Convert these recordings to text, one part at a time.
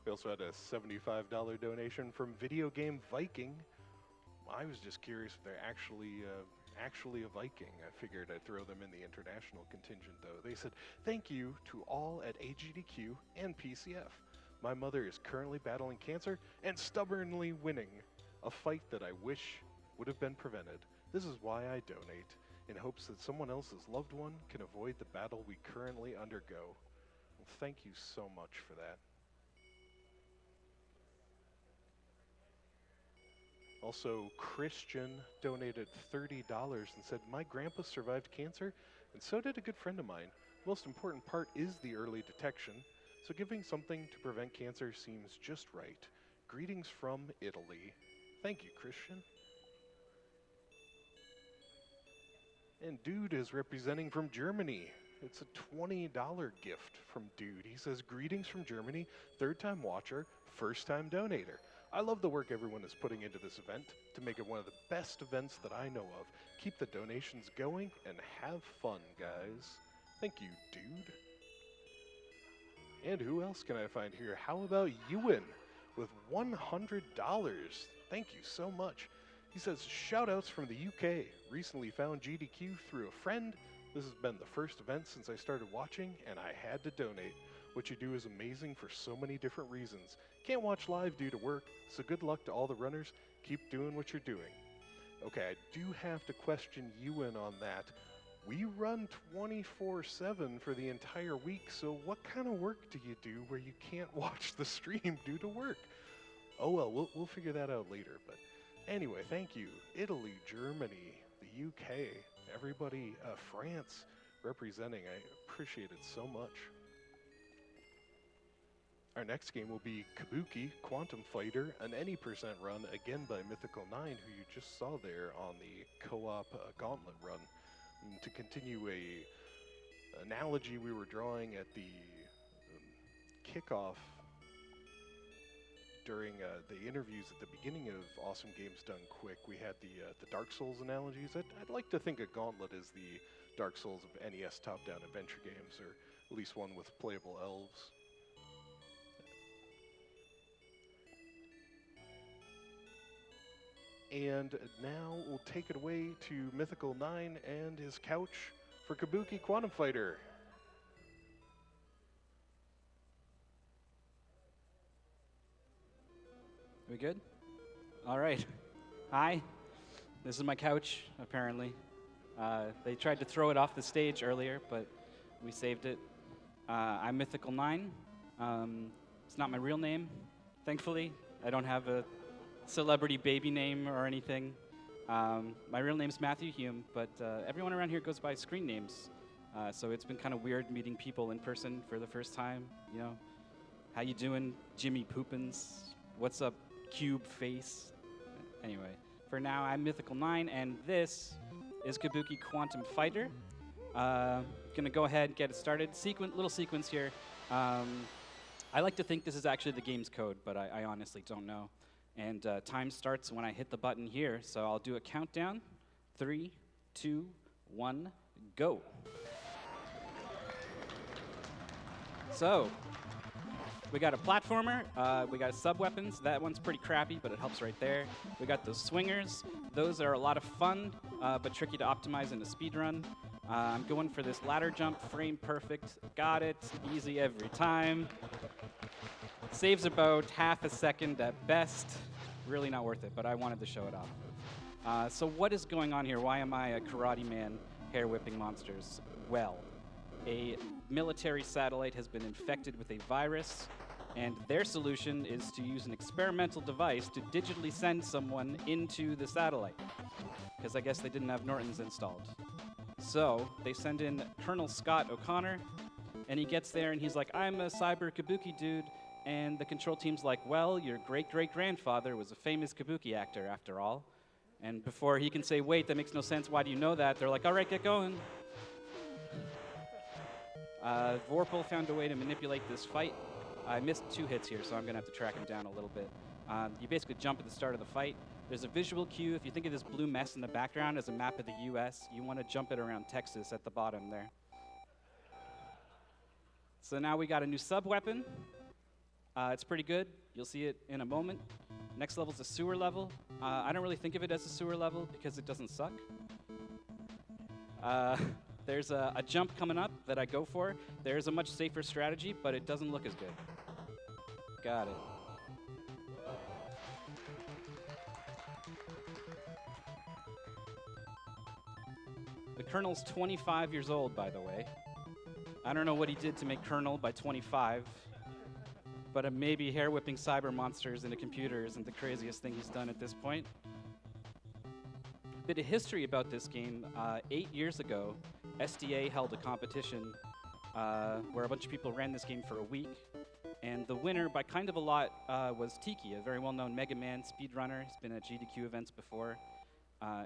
We also had a $75 donation from Video Game Viking. I was just curious if they're actually a Viking. I figured I'd throw them in the international contingent, though. They said, "Thank you to all at AGDQ and PCF. My mother is currently battling cancer and stubbornly winning a fight that I wish would have been prevented. This is why I donate, in hopes that someone else's loved one can avoid the battle we currently undergo." Well, thank you so much for that. Also, Christian donated $30 and said, "My grandpa survived cancer, and so did a good friend of mine. Most important part is the early detection, so giving something to prevent cancer seems just right. Greetings from Italy." Thank you, Christian. And Dude is representing from Germany. It's a $20 gift from Dude. He says, "Greetings from Germany, third-time watcher, first-time donator. I love the work everyone is putting into this event to make it one of the best events that I know of. Keep the donations going and have fun, guys." Thank you, Dude. And who else can I find here? How about Ewan with $100? Thank you so much. He says, "Shoutouts from the UK. Recently found GDQ through a friend. This has been the first event since I started watching, and I had to donate. What you do is amazing for so many different reasons. Can't watch live due to work, so good luck to all the runners. Keep doing what you're doing." Okay, I do have to question Ewan on that. We run 24/7 for the entire week, so what kind of work do you do where you can't watch the stream due to work? Oh well, we'll figure that out later, but anyway, thank you. Italy, Germany, the UK, everybody, France representing. I appreciate it so much. Our next game will be Kabuki, Quantum Fighter, an any percent run, again by mithical9, who you just saw there on the co-op gauntlet run. And to continue a analogy we were drawing at the kickoff during the interviews at the beginning of Awesome Games Done Quick, we had the Dark Souls analogies. I'd like to think a gauntlet is the Dark Souls of NES top-down adventure games, or at least one with playable elves. And now we'll take it away to mithical9 and his couch for Kabuki Quantum Fighter. We good? All right. Hi. This is my couch, apparently. They tried to throw it off the stage earlier, but we saved it. I'm mithical9. It's not my real name, thankfully. I don't have a celebrity baby name or anything. My real name's Matthew Hume, but everyone around here goes by screen names. So it's been kind of weird meeting people in person for the first time. You know, how you doing, Jimmy Poopins? What's up, Cube Face? Anyway, for now, I'm mithical9, and this is Kabuki Quantum Fighter. Gonna go ahead and get it started. Little sequence here. I like to think this is actually the game's code, but I honestly don't know. And time starts when I hit the button here, so I'll do a countdown. 3, 2, 1, go. So, we got a platformer, we got sub-weapons. That one's pretty crappy, but it helps right there. We got those swingers. Those are a lot of fun, but tricky to optimize in a speed run. I'm going for this ladder jump, frame perfect. Got it, easy every time. Saves about half a second at best. Really not worth it, but I wanted to show it off. So what is going on here? Why am I a karate man hair whipping monsters? Well, a military satellite has been infected with a virus, and their solution is to use an experimental device to digitally send someone into the satellite, because I guess they didn't have Nortons installed. So they send in Colonel Scott O'Connor, and he gets there and he's like, "I'm a cyber Kabuki dude." And the control team's like, "Well, your great-great-grandfather was a famous Kabuki actor, after all." And before he can say, "Wait, that makes no sense, why do you know that?" They're like, "All right, get going." Vorpal found a way to manipulate this fight. I missed 2 hits here, so I'm going to have to track him down a little bit. You basically jump at the start of the fight. There's a visual cue. If you think of this blue mess in the background as a map of the US, you want to jump it around Texas at the bottom there. So now we got a new sub-weapon. It's pretty good. You'll see it in a moment. Next level is a sewer level. I don't really think of it as a sewer level because it doesn't suck. There's a jump coming up that I go for. There's a much safer strategy, but it doesn't look as good. Got it. The Colonel's 25 years old, by the way. I don't know what he did to make Colonel by 25, but maybe hair-whipping cyber monsters into computers isn't the craziest thing he's done at this point. Bit of history about this game. 8 years ago, SDA held a competition where a bunch of people ran this game for a week, and the winner by kind of a lot was Tiki, a very well-known Mega Man speedrunner. He's been at GDQ events before.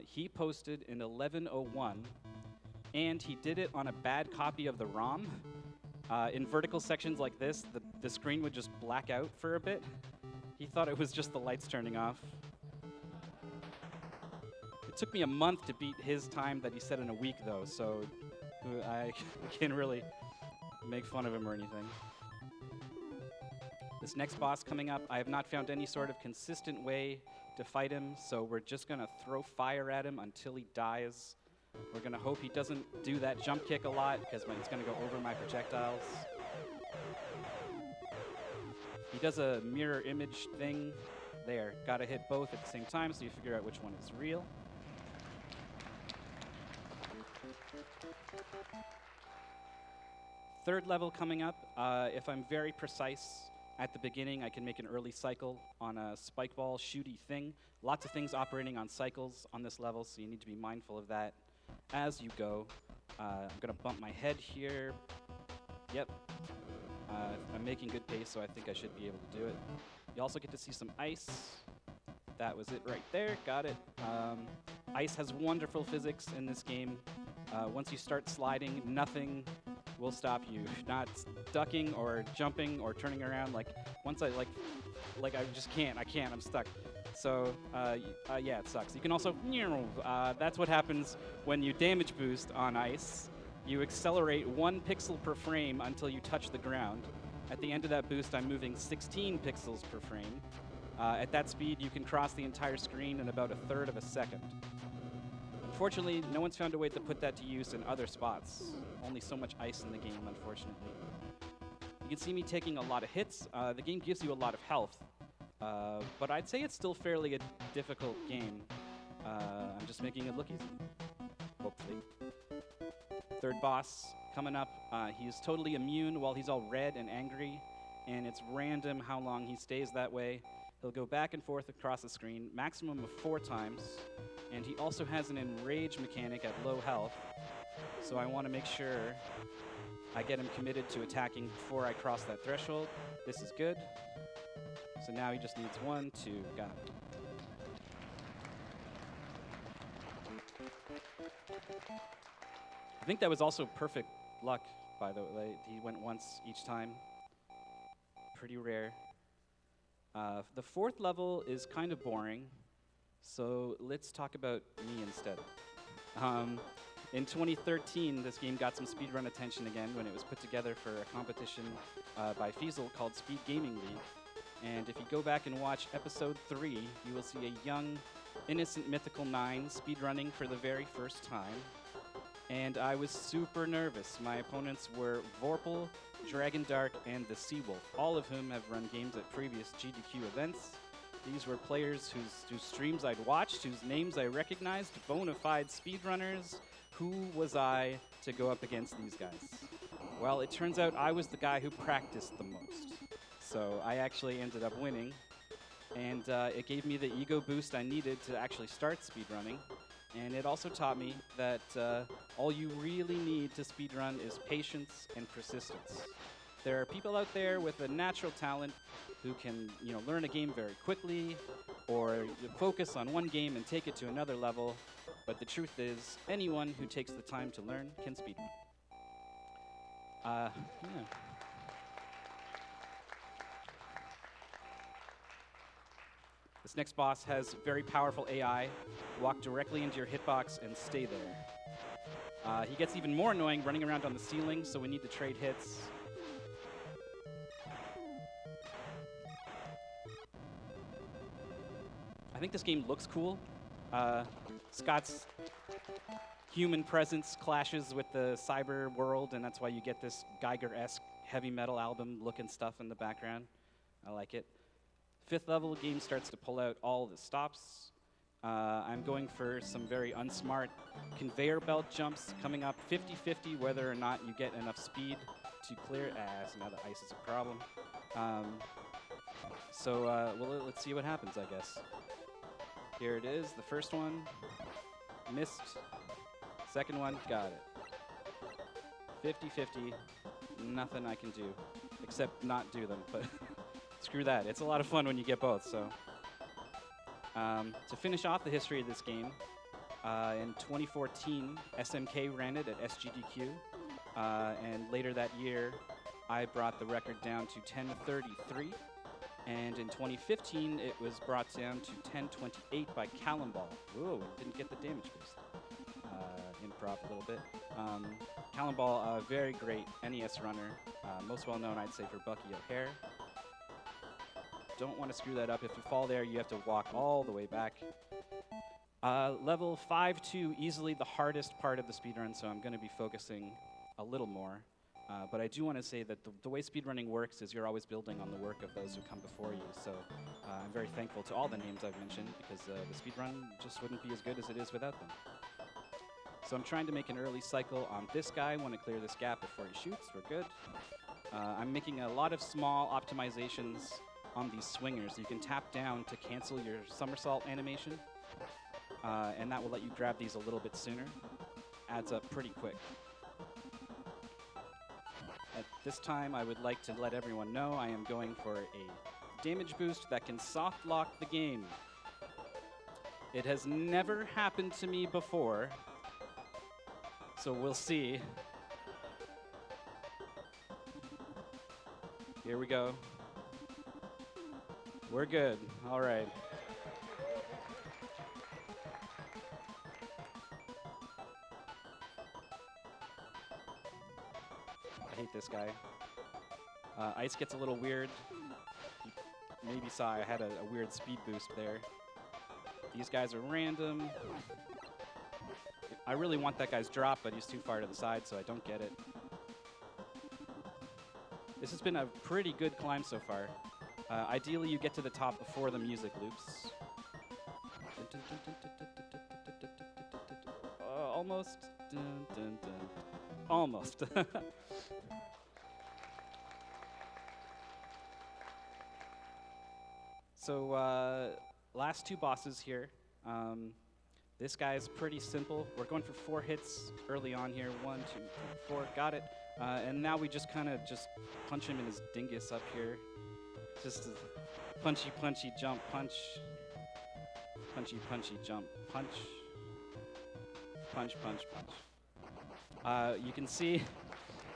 He posted in 11:01, and he did it on a bad copy of the ROM. In vertical sections like this, the screen would just black out for a bit. He thought it was just the lights turning off. It took me a month to beat his time that he said in a week, though, so I can't really make fun of him or anything. This next boss coming up, I have not found any sort of consistent way to fight him, so we're just going to throw fire at him until he dies. We're going to hope he doesn't do that jump kick a lot, because it's going to go over my projectiles. He does a mirror image thing. There, got to hit both at the same time, so you figure out which one is real. Third level coming up. If I'm very precise at the beginning, I can make an early cycle on a spike ball shooty thing. Lots of things operating on cycles on this level, so you need to be mindful of that as you go. I'm going to bump my head here. Yep. I'm making good pace, so I think I should be able to do it. You also get to see some ice. That was it right there. Got it. Ice has wonderful physics in this game. Once you start sliding, nothing will stop you. Not ducking or jumping or turning around. Like once I I just can't. I'm stuck. So yeah, it sucks. You can also that's what happens when you damage boost on ice. You accelerate 1 pixel per frame until you touch the ground. At the end of that boost, I'm moving 16 pixels per frame. At that speed, you can cross the entire screen in about 1/3 of a second. Unfortunately, no one's found a way to put that to use in other spots. Only so much ice in the game, unfortunately. You can see me taking a lot of hits. The game gives you a lot of health, but I'd say it's still fairly a difficult game. I'm just making it look easy, hopefully. Third boss coming up. He's totally immune while he's all red and angry, and it's random how long he stays that way. He'll go back and forth across the screen, maximum of 4 times, and he also has an enrage mechanic at low health, so I want to make sure I get him committed to attacking before I cross that threshold. This is good. So now he just needs 1, 2, got it. I think that was also perfect luck, by the way. He went once each time. Pretty rare. The 4th level is kind of boring, so let's talk about me instead. In 2013, this game got some speedrun attention again when it was put together for a competition by Feasel called Speed Gaming League. And if you go back and watch episode 3, you will see a young, innocent mithical9 speedrunning for the very first time. And I was super nervous. My opponents were Vorpal, Dragon Dark, and the Seawolf, all of whom have run games at previous GDQ events. These were players whose streams I'd watched, whose names I recognized, bona fide speedrunners. Who was I to go up against these guys? Well, it turns out I was the guy who practiced the most. So I actually ended up winning, and it gave me the ego boost I needed to actually start speedrunning. And it also taught me that all you really need to speedrun is patience and persistence. There are people out there with a natural talent who can, learn a game very quickly, or focus on one game and take it to another level. But the truth is, anyone who takes the time to learn can speedrun. Yeah. This next boss has very powerful AI. Walk directly into your hitbox and stay there. He gets even more annoying running around on the ceiling, so we need to trade hits. I think this game looks cool. Scott's human presence clashes with the cyber world, and that's why you get this Geiger-esque heavy metal album looking stuff in the background. I like it. 5th level, the game starts to pull out all the stops. I'm going for some very unsmart conveyor belt jumps coming up 50-50 whether or not you get enough speed to clear. So now the ice is a problem. Well, let's see what happens, I guess. Here it is, the first one. Missed. Second one, got it. 50-50, nothing I can do except not do them, but screw that. It's a lot of fun when you get both, so. To finish off the history of this game, in 2014, SMK ran it at SGDQ, and later that year, I brought the record down to 10:33, and in 2015, it was brought down to 10:28 by Callamball. Whoa, didn't get the damage boost. Improv a little bit. Callamball, a very great NES runner, most well known, I'd say, for Bucky O'Hare. Don't want to screw that up. If you fall there, you have to walk all the way back. Level 5-2, easily the hardest part of the speedrun, so I'm going to be focusing a little more. But I do want to say that the way speedrunning works is you're always building on the work of those who come before you. So I'm very thankful to all the names I've mentioned, because the speedrun just wouldn't be as good as it is without them. So I'm trying to make an early cycle on this guy. I want to clear this gap before he shoots. We're good. I'm making a lot of small optimizations on these swingers. You can tap down to cancel your somersault animation, and that will let you grab these a little bit sooner. Adds up pretty quick. At this time, I would like to let everyone know I am going for a damage boost that can soft lock the game. It has never happened to me before, so we'll see. Here we go. We're good. All right. I hate this guy. Ice gets a little weird. You maybe saw I had a weird speed boost there. These guys are random. I really want that guy's drop, but he's too far to the side, so I don't get it. This has been a pretty good climb so far. Ideally, you get to the top before the music loops. Almost. Dun, dun, dun. Almost. So, last two bosses here. This guy's pretty simple. We're going for 4 hits early on here. 1, 2, 3, 4. Got it. And now we just kind of punch him in his dingus up here. Just a punchy, punchy, jump, punch. Punchy, punchy, jump, punch. Punch, punch, punch. You can see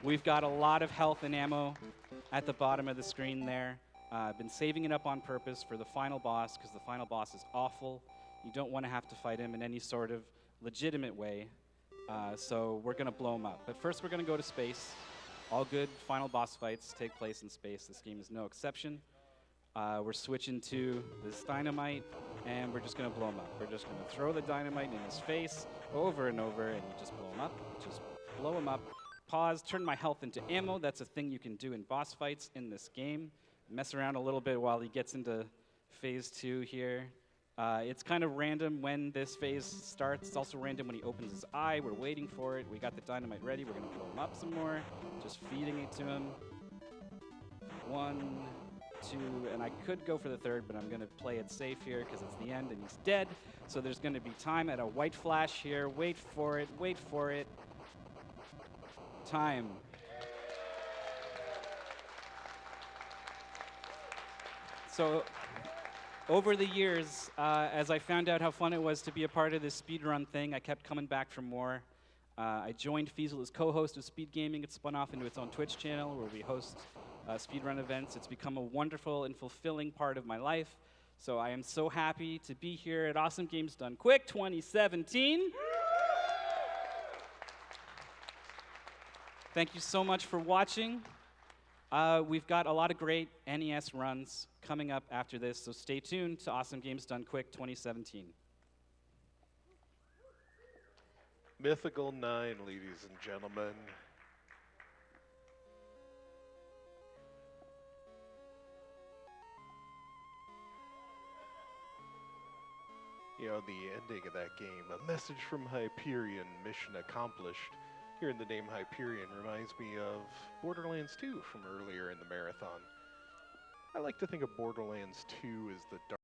we've got a lot of health and ammo at the bottom of the screen there. I've been saving it up on purpose for the final boss, because the final boss is awful. You don't want to have to fight him in any sort of legitimate way. So we're going to blow him up. But first we're going to go to space. All good final boss fights take place in space. This game is no exception. We're switching to this dynamite, and we're just going to blow him up. We're just going to throw the dynamite in his face over and over, and you just blow him up. Just blow him up. Pause, turn my health into ammo. That's a thing you can do in boss fights in this game. Mess around a little bit while he gets into phase 2 here. It's kind of random when this phase starts. It's also random when he opens his eye. We're waiting for it. We got the dynamite ready. We're going to blow him up some more. Just feeding it to him. 1, 2, and I could go for the third, but I'm going to play it safe here because it's the end and he's dead. So there's going to be time at a white flash here. Wait for it. Wait for it. Time. So over the years, as I found out how fun it was to be a part of this speedrun thing, I kept coming back for more. I joined Feasel as co-host of Speed Gaming. It spun off into its own Twitch channel where we host speedrun events. It's become a wonderful and fulfilling part of my life. So I am so happy to be here at Awesome Games Done Quick 2017. Thank you so much for watching. We've got a lot of great NES runs coming up after this, so stay tuned to Awesome Games Done Quick 2017. Mithical9, ladies and gentlemen. You know, the ending of that game, a message from Hyperion, mission accomplished. Hearing the name Hyperion reminds me of Borderlands 2 from earlier in the marathon. I like to think of Borderlands 2 as the dark